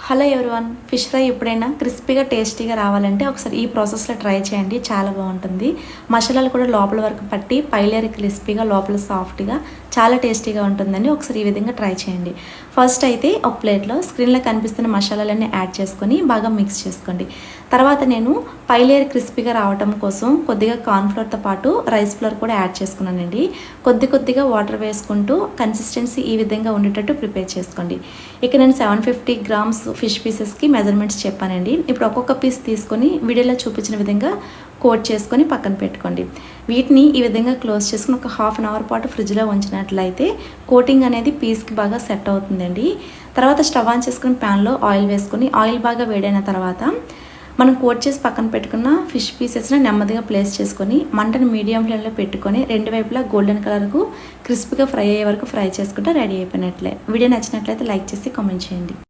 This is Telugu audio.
హలో ఎవరివన్, ఫిష్ ఫ్రై ఎప్పుడైనా క్రిస్పీగా టేస్టీగా రావాలంటే ఒకసారి ఈ ప్రాసెస్లో ట్రై చేయండి. చాలా బాగుంటుంది. మసాలాలు కూడా లోపల వరకు పట్టి పై లేయర్ క్రిస్పీగా లోపల సాఫ్ట్గా చాలా టేస్టీగా ఉంటుందండి. ఒకసారి ఈ విధంగా ట్రై చేయండి. ఫస్ట్ అయితే ఒక ప్లేట్లో స్క్రీన్లో కనిపిస్తున్న మసాలాలన్నీ యాడ్ చేసుకొని బాగా మిక్స్ చేసుకోండి. తర్వాత నేను పై లేయర్ క్రిస్పీగా రావటం కోసం కొద్దిగా కార్న్ఫ్లోర్తో పాటు రైస్ ఫ్లోర్ కూడా యాడ్ చేసుకున్నానండి. కొద్దిగా వాటర్ వేసుకుంటూ కన్సిస్టెన్సీ ఈ విధంగా ఉండేటట్టు ప్రిపేర్ చేసుకోండి. ఇక నేను 750 గ్రామ్స్ ఫిష్ పీసెస్కి మెజర్మెంట్స్ చెప్పానండి. ఇప్పుడు ఒక్కొక్క పీస్ తీసుకొని వీడియోలో చూపించిన విధంగా కోట్ చేసుకొని పక్కన పెట్టుకోండి. వీటిని ఈ విధంగా క్లోజ్ చేసుకుని ఒక హాఫ్ అన్ అవర్ పాటు ఫ్రిడ్జ్లో ఉంచినట్లయితే కోటింగ్ అనేది పీస్కి బాగా సెట్ అవుతుందండి. తర్వాత స్టవ్ ఆన్ చేసుకుని ప్యాన్లో ఆయిల్ వేసుకొని ఆయిల్ బాగా వేడైన తర్వాత మనం కోట్ చేసి పక్కన పెట్టుకున్న ఫిష్ పీసెస్ని నెమ్మదిగా ప్లేస్ చేసుకొని మంటను మీడియం ఫ్లేమ్లో పెట్టుకొని రెండు వైపులా గోల్డెన్ కలర్కు క్రిస్పీగా ఫ్రై అయ్యే వరకు ఫ్రై చేసుకుంటే రెడీ అయిపోయినట్లే. వీడియో నచ్చినట్లయితే లైక్ చేసి కామెంట్ చేయండి.